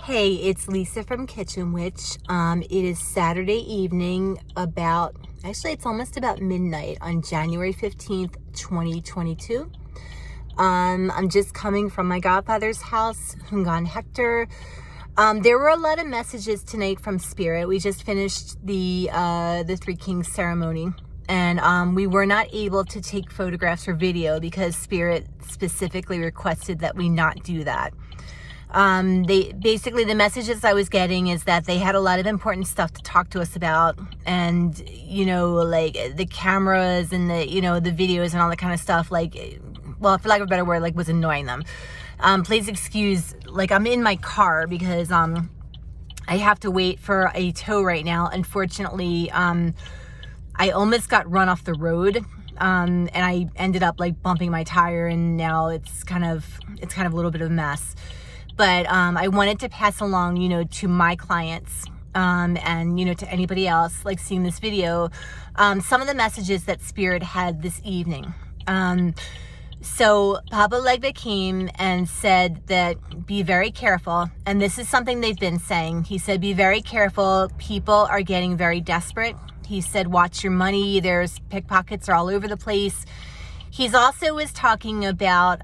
Hey, it's Lisa from Kitchen Witch. It is Saturday evening it's almost about midnight on January 15th, 2022. I'm just coming from my godfather's house, Houngan Hector. There were a lot of messages tonight from Spirit. We just finished the Three Kings ceremony, and we were not able to take photographs or video because Spirit specifically requested that we not do that. The messages I was getting is that they had a lot of important stuff to talk to us about, and like the cameras and the videos and all that kind of stuff, for lack of a better word, was annoying them. Please excuse, I'm in my car because I have to wait for a tow right now. Unfortunately, I almost got run off the road, and I ended up bumping my tire, and now it's kind of a little bit of a mess. But I wanted to pass along, to my clients and, to anybody else seeing this video, some of the messages that Spirit had this evening. So Papa Legba came and said that be very careful. And this is something they've been saying. He said, be very careful. People are getting very desperate. He said, watch your money. There's pickpockets are all over the place. He's also was talking about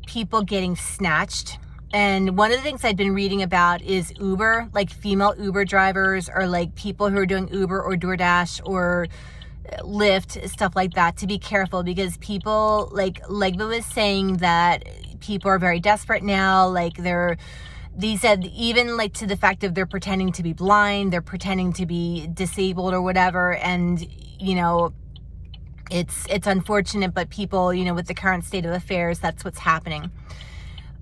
people getting snatched. And one of the things I've been reading about is Uber, female Uber drivers, or people who are doing Uber or DoorDash or Lyft, stuff like that, to be careful, because people, Legba was saying that people are very desperate now. He said even to the fact of they're pretending to be blind, they're pretending to be disabled or whatever. And, it's unfortunate, but people, with the current state of affairs, that's what's happening.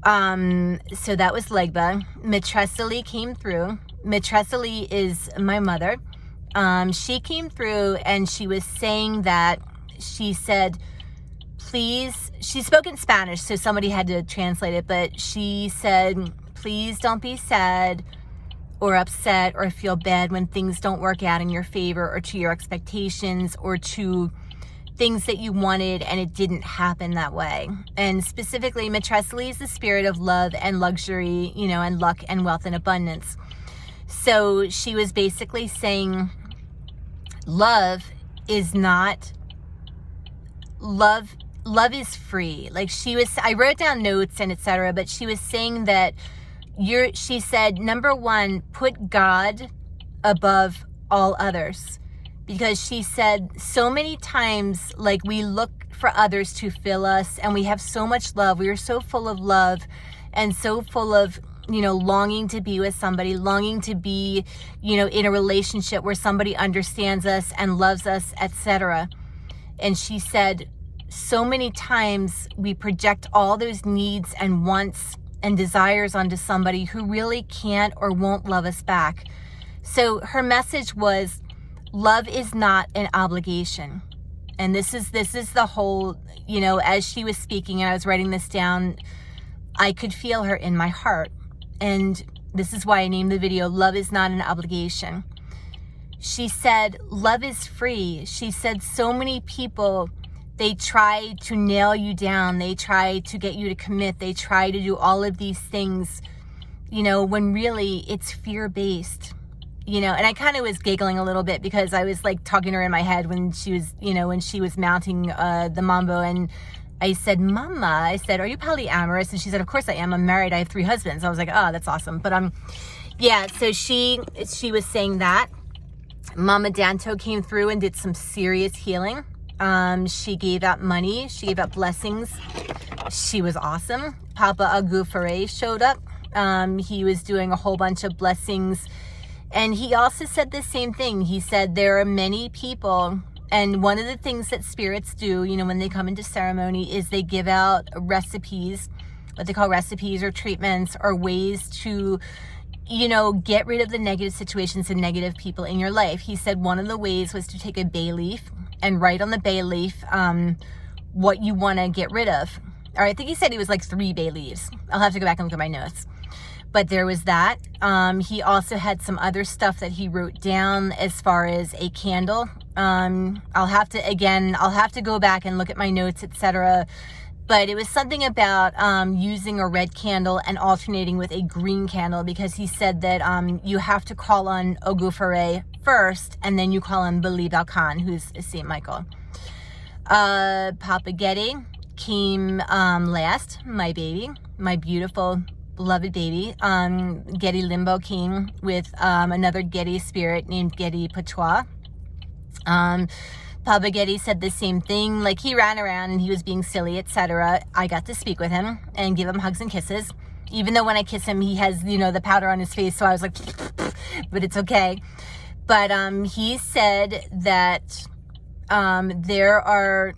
So that was Legba. Metresili came through. Metresili is my mother. She came through and she was saying that she said, please, she spoke in Spanish, so somebody had to translate it, but she said, please don't be sad or upset or feel bad when things don't work out in your favor or to your expectations or to things that you wanted and it didn't happen that way. And specifically, Metresili is the spirit of love and luxury, and luck and wealth and abundance. So she was basically saying love is free. I wrote down notes and etc., but she was saying that she said, number one, put God above all others. Because she said so many times, we look for others to fill us, and we have so much love. We are so full of love and so full of, longing to be with somebody, longing to be, in a relationship where somebody understands us and loves us, etc. And she said so many times we project all those needs and wants and desires onto somebody who really can't or won't love us back. So her message was, love is not an obligation. And this is the whole, as she was speaking and I was writing this down, I could feel her in my heart. And this is why I named the video, Love is Not an Obligation. She said, love is free. She said so many people, they try to nail you down. They try to get you to commit. They try to do all of these things, when really it's fear-based. And I kind of was giggling a little bit because I was talking to her in my head when she was mounting the mambo, and I said, Mama, are you polyamorous? And she said, of course I am. I'm married. I have 3 husbands. I was like, oh, that's awesome. But yeah, so she was saying that. Mama Danto came through and did some serious healing. She gave out money. She gave out blessings. She was awesome. Papa Ogou Feray showed up. He was doing a whole bunch of blessings. And he also said the same thing. He said there are many people, and one of the things that spirits do, when they come into ceremony, is they give out recipes, what they call recipes or treatments or ways to, get rid of the negative situations and negative people in your life. He said one of the ways was to take a bay leaf and write on the bay leaf what you want to get rid of. Or I think he said it was 3 bay leaves. I'll have to go back and look at my notes. But there was that. He also had some other stuff that he wrote down as far as a candle. I'll have to go back and look at my notes, etc. But it was something about using a red candle and alternating with a green candle, because he said that you have to call on Ogou Feray first, and then you call on Beloved Khan, who's St. Michael. Papa Ghede came last, my baby, my beautiful, beloved baby. Ghede Limbo came with another Ghede spirit named Ghede Patois. Papa Ghede said the same thing, like he ran around and he was being silly, etc. I got to speak with him and give him hugs and kisses, even though when I kiss him, he has, you know, the powder on his face, so I was like, but it's okay. But he said that there are,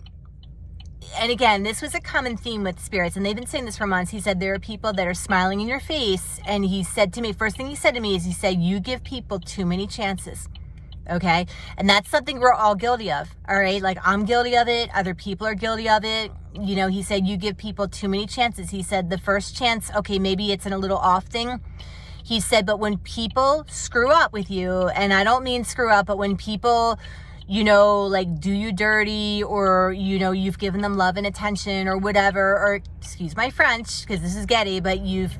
and again, this was a common theme with spirits, and they've been saying this for months. He said there are people that are smiling in your face, and he said to me, first thing he said to me is, he said, you give people too many chances. Okay, and that's something we're all guilty of. All right, like I'm guilty of it, other people are guilty of it. You know, he said you give people too many chances. He said the first chance, okay, maybe it's in a little off thing. He said, but when people screw up with you, and I don't mean screw up, but when people, you know, like do you dirty, or, you know, you've given them love and attention or whatever, or excuse my French, because this is Ghede, but you've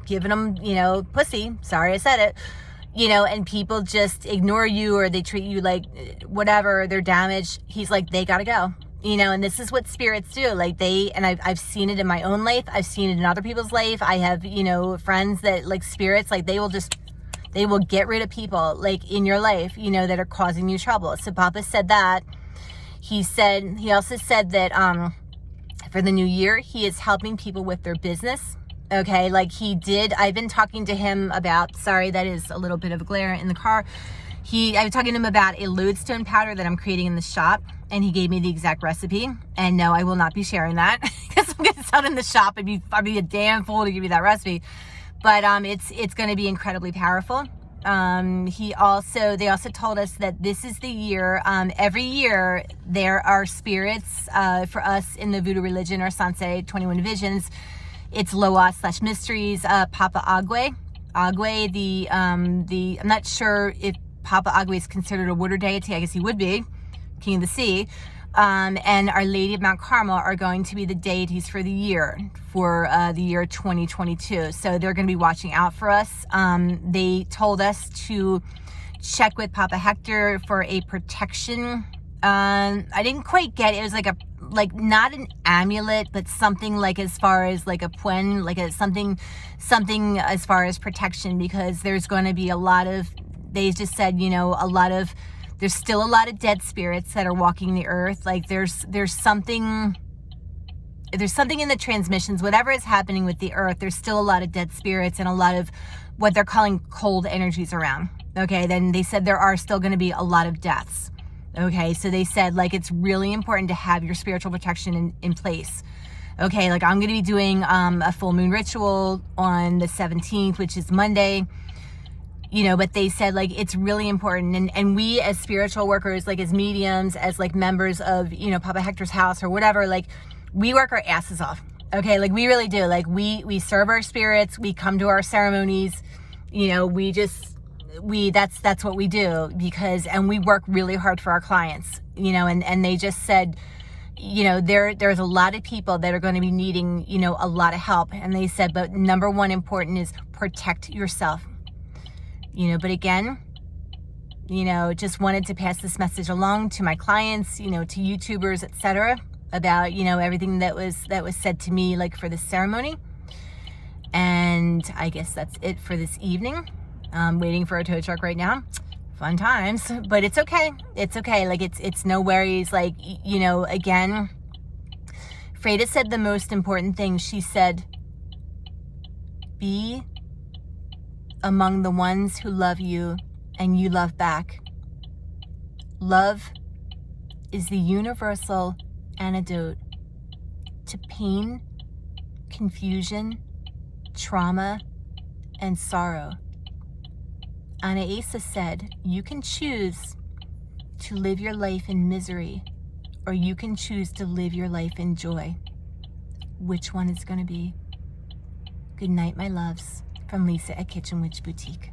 given them, you know, pussy, sorry I said it, you know, and people just ignore you, or they treat you like whatever, they're damaged. He's like, they gotta go, you know. And this is what spirits do. Like I've seen it in my own life, I've seen it in other people's life. I have, you know, friends that, like, spirits, like they will get rid of people, like, in your life, you know, that are causing you trouble. So Papa said that. He also said that for the new year, he is helping people with their business. Okay, like he did. I've been talking to him about, sorry, that is a little bit of a glare in the car. I was talking to him about a lodestone powder that I'm creating in the shop, and he gave me the exact recipe. And no, I will not be sharing that, because I'm going to sell it in the shop. I'd be a damn fool to give you that recipe. But it's going to be incredibly powerful. They also told us that this is the year, every year there are spirits, for us in the voodoo religion, or Sanse 21 Visions. It's Loa/Mysteries, Papa Agwe. Agwe, I'm not sure if Papa Agwe is considered a water deity. I guess he would be, King of the Sea. And Our Lady of Mount Carmel are going to be the deities for the year 2022. So they're going to be watching out for us. They told us to check with Papa Hector for a protection. I didn't quite get it. It was like not an amulet, but something like as far as like a puen, like something as far as protection, because there's going to be they just said, you know, there's still a lot of dead spirits that are walking the earth. Like there's something in the transmissions, whatever is happening with the earth, there's still a lot of dead spirits and a lot of what they're calling cold energies around. Okay, then they said there are still going to be a lot of deaths. Okay, so they said, like, it's really important to have your spiritual protection in place. Okay, like I'm going to be doing a full moon ritual on the 17th, which is Monday, you know, but they said, like, it's really important. And we as spiritual workers, like as mediums, as like members of, you know, Papa Hector's house or whatever, like we work our asses off. Okay, like we really do. Like we serve our spirits, we come to our ceremonies, you know, that's what we do, and we work really hard for our clients, you know, and they just said, you know, there's a lot of people that are going to be needing, you know, a lot of help. And they said, but number one important is protect yourself, you know. But again, you know, just wanted to pass this message along to my clients, you know, to YouTubers, etc., about, you know, everything that was said to me, like for this ceremony. And I guess that's it for this evening. I'm waiting for a tow truck right now. Fun times, but it's okay. It's okay. Like it's no worries. Like, you know, again, Freda said the most important thing. She said, be among the ones who love you and you love back. Love is the universal antidote to pain, confusion, trauma, and sorrow. Anaisa said, you can choose to live your life in misery, or you can choose to live your life in joy. Which one is going to be? Good night, my loves, from Lisa at Kitchen Witch Boutique.